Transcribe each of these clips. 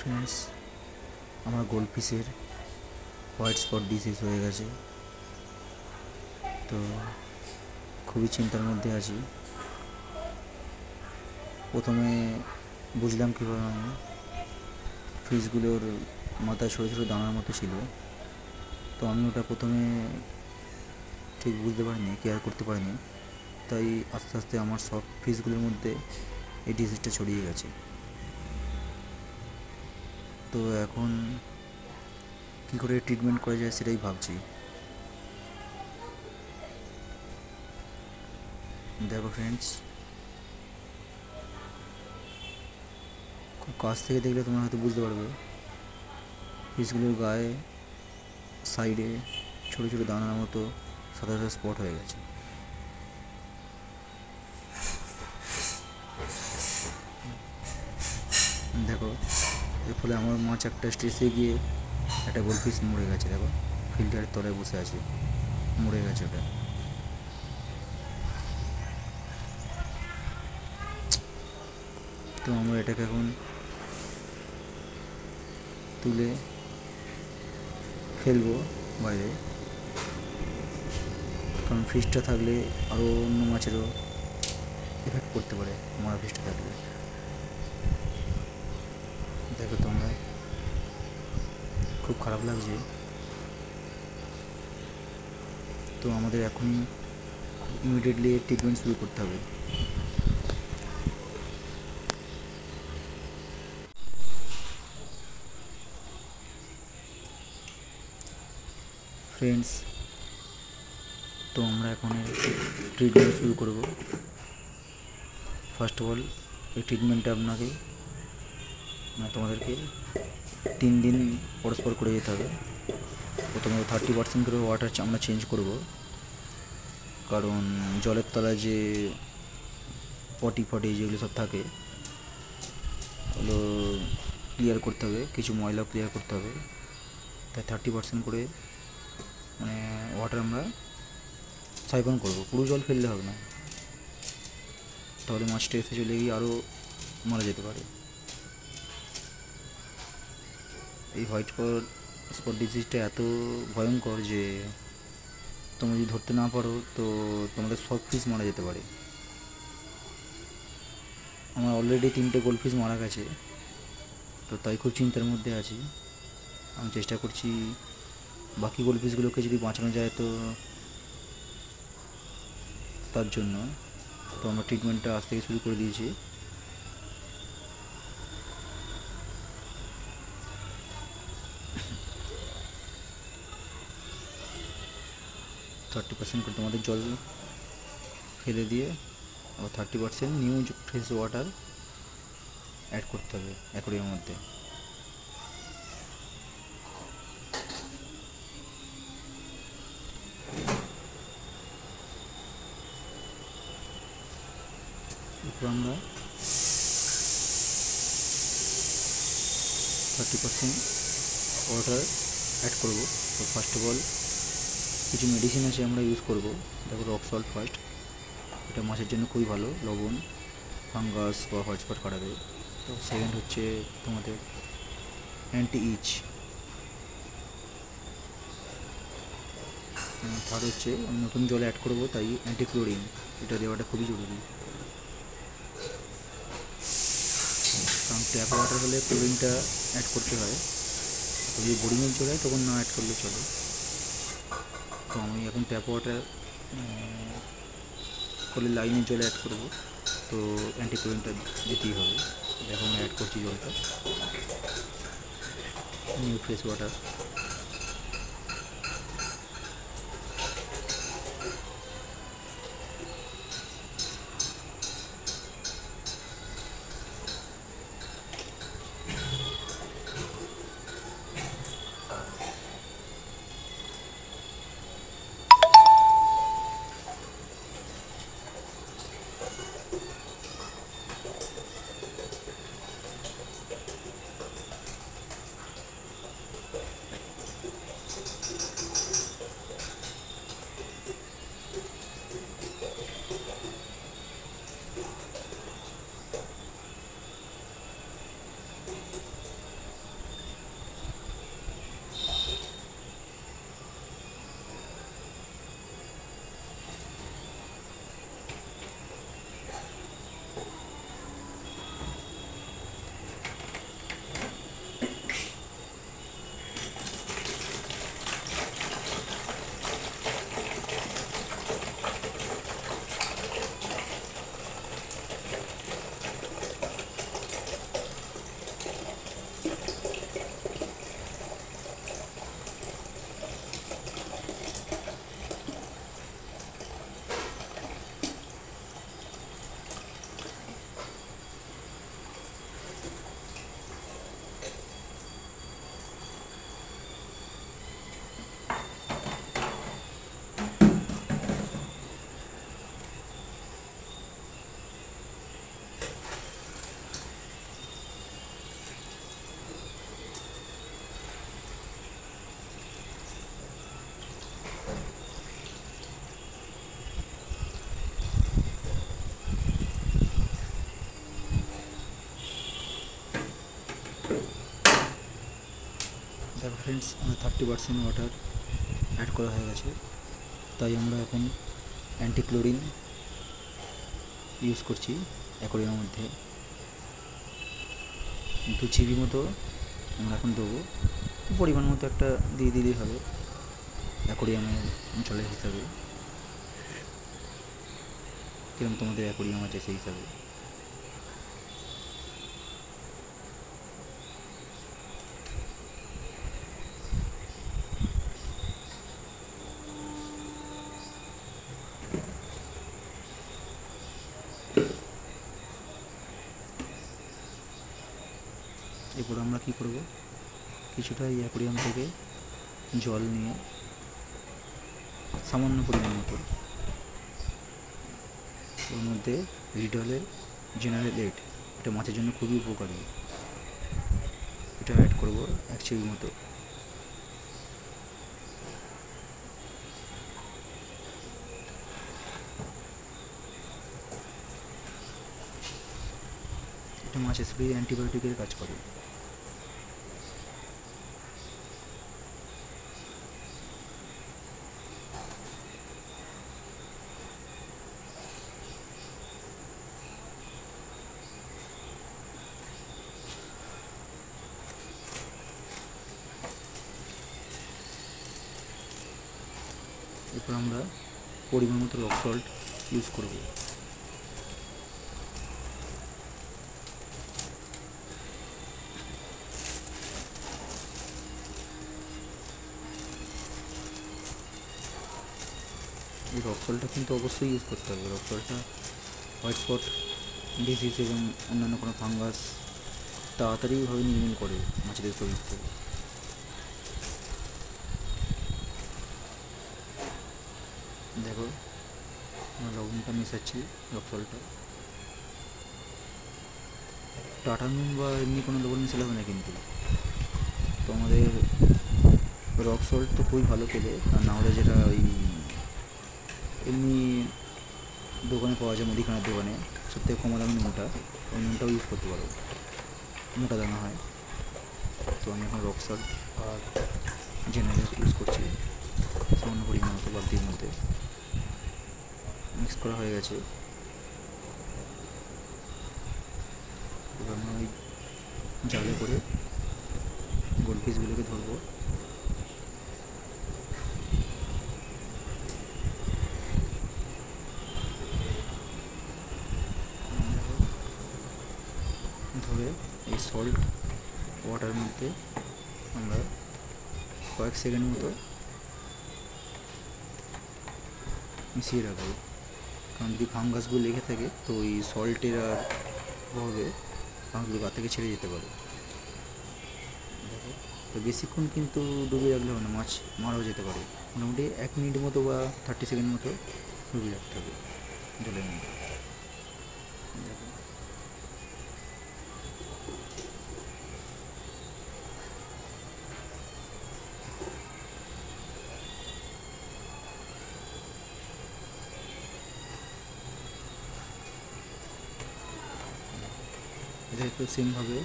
Friends, আমার গোল্ডফিশের white spot disease হয়ে গেছে। তো খুবই চিন্তার মধ্যে আছি। প্রথমে বুঝলাম কীভাবে আমি ফিশগুলোর মাথায় ছোটো ছোটো দানার মতো ছিল। তো আমি ওটা প্রথমে ঠিক বুঝতে পারিনি, কেয়ার করতে পারিনি। তাই আস্তে আস্তে আমার সব ফিশগুলোর মধ্যে এই ডিজিজটা ছড়িয়ে গেছে। তো এখন কী করে ট্রিটমেন্ট করা যায় সেটাই ভাবছি। দেখো ফ্রেন্ডস, খুব কাছ থেকে দেখলে তোমরা হয়তো বুঝতে পারবে ফিশগুলোর গায়ে সাইডে ছোটো ছোটো দানার মতো সাদা সাদা স্পট হয়ে গেছে। দেখো, এর ফলে আমার মাছ একটা স্ট্রেসে গিয়ে একটা গোল্ডফিশ মরে গেছে। দেখো, ফিল্টারের তলায় বসে আছে, মরে গেছে ওটা। তো আমরা এটাকে এখন তুলে ফেলবো বাইরে, কারণ ফিশটা থাকলে আরও অন্য মাছেরও এফেক্ট করতে পারে মরা ফিশটা থাকলে। দেখো তোমরা, খুব খারাপ লাগছে। তো আমাদের এখনই ইমিডিয়েটলি ট্রিটমেন্ট শুরু করতে হবে। ফ্রেন্ডস, তো আমরা এখন ট্রিটমেন্ট শুরু করব। ফার্স্ট অফ অল, এই ট্রিটমেন্টটা আপনাকে তোমাদেরকে 3 দিন পরস্পর করে যেতে হবে। প্রথমে 30% করে ওয়াটার আমরা চেঞ্জ করব, কারণ জলের তলায় যে পটি ফটি যেগুলো সব থাকে ওগুলো ক্লিয়ার করতে হবে, কিছু ময়লা ক্লিয়ার করতে হবে। তাই 30% করে মানে ওয়াটার আমরা সাইফন করব। পুরো জল ফেললে হবে না, তাহলে মাছটা এসে চলে গিয়ে আরও মারা যেতে পারে। এই হোয়াইট স্পট ডিজিজটা এত ভয়ঙ্কর যে তোমরা যদি ধরতে না পারো তো তোমাদের সব ফিশ মারা যেতে পারে। আমার অলরেডি 3টে গোল্ডফিশ মারা গেছে, তো তাই খুব চিন্তার মধ্যে আছি। আমি চেষ্টা করছি বাকি গোল্ডফিশগুলোকে যদি বাঁচানো যায় তো তার জন্য। তো আমরা ট্রিটমেন্টটা আজ থেকে শুরু করে দিয়েছি। থার্টি পার্সেন্ট করে তোমাদের জল ফেলে দিয়ে আবার 30% নিউ ফ্রেশ ওয়াটার অ্যাড করতে হবে অ্যাকোয়ারিয়ামের মধ্যে। এরপর আমরা 30% ওয়াটার অ্যাড করব। তো ফার্স্ট অফ অল কিছু মেডিসিন আছে আমরা ইউজ করব। দেখো, রক সল্ট ফার্স্ট, এটা মাছের জন্য খুবই ভালো, লবণ ফাঙ্গাস বা হোয়াইট স্পট কাটাবে। তো সেকেন্ড হচ্ছে তোমাদের অ্যান্টি ইচ। থার্ড হচ্ছে আমি নতুন জলে অ্যাড করবো, তাই অ্যান্টিক্লোরিন, এটা দেওয়াটা খুবই জরুরি। কারণ ট্যাপ ওয়াটার হলে ক্লোরিনটা অ্যাড করতে হয়, যদি বোরিংয়ের জল হয় তখন না অ্যাড করলে চলে। তো আমি এখন ট্যাপ ওয়াটার করলে লাইনের জলে অ্যাড করবো, তো অ্যান্টিক্লোরিনটা দিতেই হবে। এখন আমি অ্যাড করছি জলটা, নিউ ফ্রেশ ওয়াটার। ফ্রেন্ডস, আমরা 30% ওয়াটার অ্যাড করা হয়ে গেছে, তাই আমরা এখন অ্যান্টিক্লোরিন ইউজ করছি অ্যাকোয়ারিয়ামের মধ্যে। 2 চিবি মতো আমরা এখন দেবো, পরিমাণ মতো একটা দিয়ে দিলেই হবে অ্যাকোয়ারিয়ামের জলের হিসাবে, কিরকম তোমাদের অ্যাকোয়ারিয়াম আছে সেই হিসাবে। এরপর আমরা কী করব, কিছুটা এই অ্যাকোয়ারিয়াম থেকে জল নিয়ে সামান্য পরিমাণ মতো ওর মধ্যে রিডলের জেনারেল 8, এটা মাছের জন্য খুবই উপকারী, এটা অ্যাড করব 1 চিবি মতো। এটা মাছের স্প্রে অ্যান্টিবায়োটিকের কাজ করে। এরপর আমরা পরিমাণ মতো রক সল্ট ইউজ করব। এই রক সল্টটা কিন্তু অবশ্যই ইউজ করতে হবে। রক সল্টটা হোয়াইট স্পট ডিজিজ এবং অন্যান্য কোনো ফাঙ্গাস তাড়াতাড়িভাবে নির্মূল করে মাছেদের শরীর থেকে। দেখো আমরা লবণটা মেশাচ্ছি, রক সল্টটা। টাটা নুন বা এমনি কোনো লবণ মেশালে হবে না কিন্তু, তো আমাদের রক সল্ট তো খুবই ভালো খেলে, আর না হলে যেটা ওই এমনি দোকানে পাওয়া যায় মুদিখানার দোকানে সবথেকে কম দামি নুনটা, ওই নুনটাও ইউজ করতে পারো, মোটা দানা হয়। তো আমি এখন রক সল্ট আর জেনারেল ইউজ করছি সামান্য পরিমাণ মতো বালতির মধ্যে। মিক্স করা হয়ে গেছে, এবার আমরা ওই জালে করে গোল্ড পিসগুলোকে ধরবো। ধরে এই সল্ট ওয়াটার মধ্যে আমরা কয়েক সেকেন্ড মতো মিশিয়ে রাখবো, কারণ যদি ফাঙ্গাসগুলো লেগে থাকে তো ওই সল্টের আর প্রভাবে ফাঙ্গাসগুলো গা থেকে ছেড়ে যেতে পারে। তো বেশিক্ষণ কিন্তু ডুবিয়ে রাখলে হবে না, মাছ মারাও যেতে পারে। মোটামুটি 1 মিনিট মতো বা 30 সেকেন্ড মতো ডুবিয়ে রাখতে হবে জলের মধ্যে। এটা একটু সেমভাবে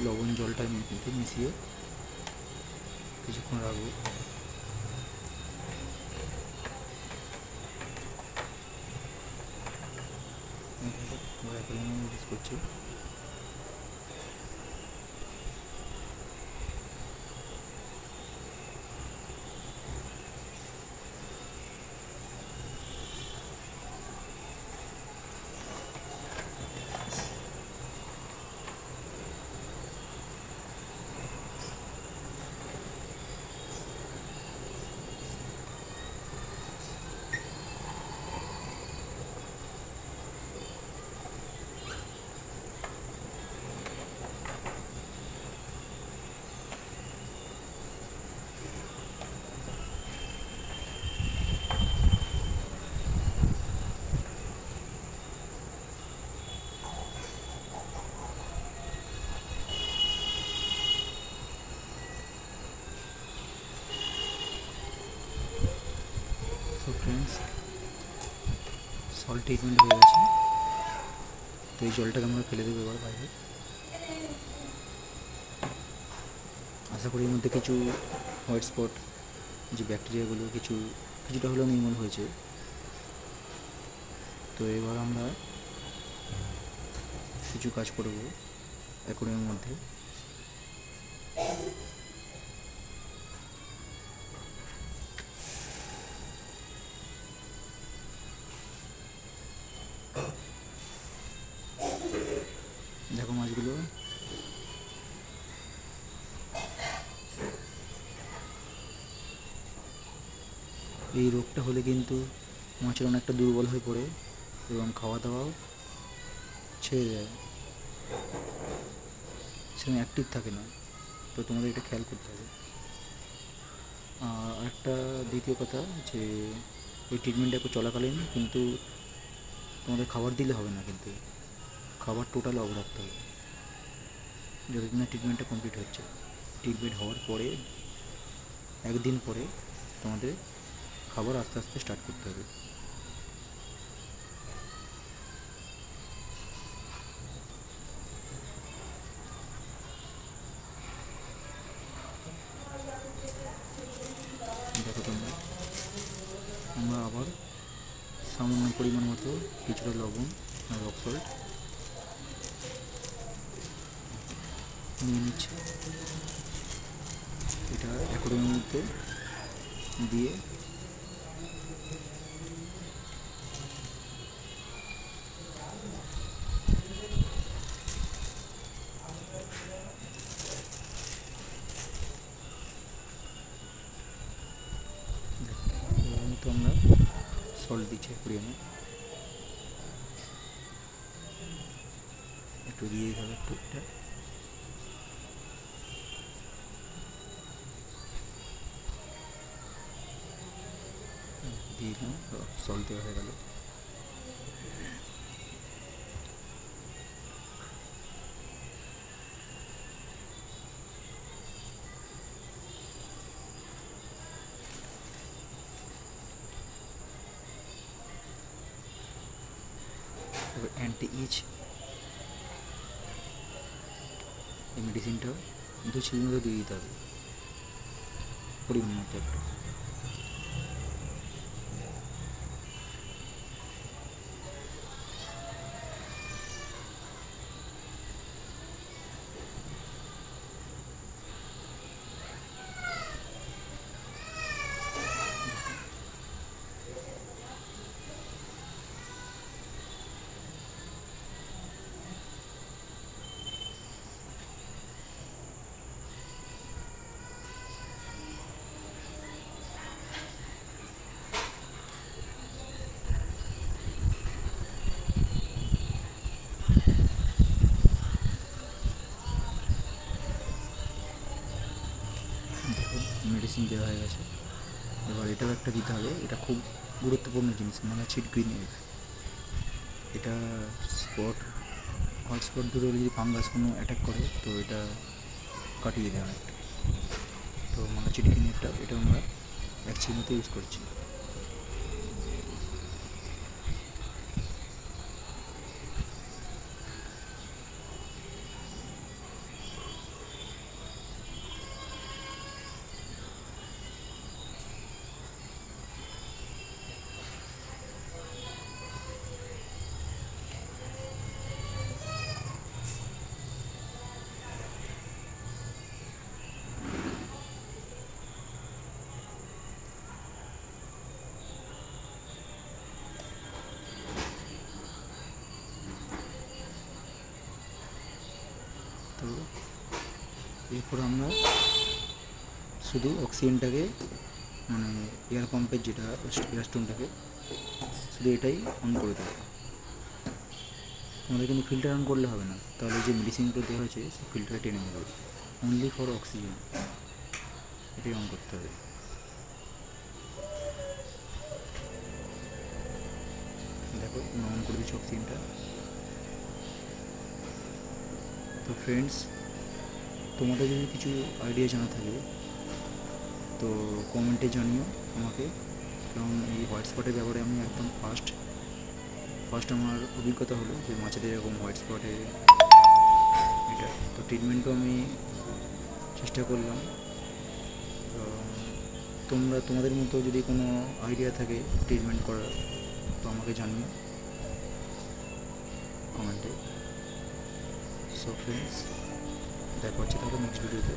লবণ জলটা মিশিয়ে কিছুক্ষণ রাখবো। ইউজ করছি। তো ফ্রেন্ডস, সল্ট ট্রিটমেন্ট হয়ে গেছে, তো এই জলটাকে আমরা ফেলে দেবো এবার বাইরে। আশা করি এর মধ্যে কিছু হোয়াইট স্পট যে ব্যাকটেরিয়াগুলো কিছুটা হলেও নির্মূল হয়েছে। তো এবার আমরা কিছু কাজ করব অ্যাকোয়ারিয়ামের মধ্যে। দেখো মাছগুলো এই রোগটা হলে কিন্তু মাছের অনেকটা দুর্বল হয়ে পড়ে এবং খাওয়া দাওয়াও ছেড়ে যায়, সেরকম অ্যাক্টিভ থাকে না। তো তোমাদের এটা খেয়াল করতে হবে। আর একটা দ্বিতীয় কথা যে এই ট্রিটমেন্টটা চলাকালীন কিন্তু তোমাদের খাবার দিলে হবে না, কিন্তু খাবার টোটাল অফ রাখতে হবে যতদিন না ট্রিটমেন্টটা কমপ্লিট হচ্ছে। ট্রিটমেন্ট হওয়ার পরে একদিন পরে তোমাদের খাবার আস্তে আস্তে স্টার্ট করতে হবে। দেখো তোমরা, আমরা আবার সামান্য পরিমাণ মতো কিছুটা লবণ আর রক সল্ট নিয়ে নিচ্ছি। এটা অ্যাকোয়ারিয়ামের মধ্যে দিয়ে তো আমরা সল্ট দিচ্ছি অ্যাকোয়ারিয়ামে, একটু দিয়ে দিতে হবে একটু এটা। দিয়ে দিলাম, সল্ট দেওয়া হয়ে গেল। এবার অ্যান্টি ইচ এই মেডিসিনটা 2 চিমটি মতো দিয়ে দিতে হবে পরিমাণ মতো একটু। মেডিসিন দেওয়া হয়ে গেছে। এবার এটাও একটা দিতে হবে, এটা খুব গুরুত্বপূর্ণ জিনিস, মানে হচ্ছে গ্রিন এগ। এটা হোয়াইট স্পট ধরে যদি ফাঙ্গাস কোনো অ্যাটাক করে তো এটা কাটিয়ে দেয় অনেকটা। তো মনোচিট গ্রিন এগটা এটা আমরা 1 চিমটি মতো ইউজ করছি। তো এরপর আমরা শুধু অক্সিজেনটাকে মানে এয়ার পাম্পের যেটা এয়ার স্টোনটাকে শুধু এটাই অন করে দেবো। আমাদের কিন্তু ফিল্টার অন করলে হবে না, তাহলে যে মেডিসিনগুলো দেওয়া হয়েছে সেই ফিল্টারে টেনে নেবে। অনলি ফর অক্সিজেন এটাই অন করতে হবে। দেখো অন করে দিচ্ছি অক্সিজেনটা। তো ফ্রেন্ডস, তোমাদের যদি কিছু আইডিয়া জানা থাকে তো কমেন্টে জানিও আমাকে, কারণ এই হোয়াইট স্পটের ব্যাপারে আমি একদম ফার্স্ট আমার অভিজ্ঞতা হলো যে মাছেদের এরকম হোয়াইট স্পটে এটা। তো ট্রিটমেন্টও আমি চেষ্টা করলাম। তোমাদের মতো যদি কোনো আইডিয়া থাকে ট্রিটমেন্ট করার তো আমাকে জানিও কমেন্টে। সো ফ্রেন্ডস, দেখা হচ্ছে তাহলে নেক্সট ভিডিওতে।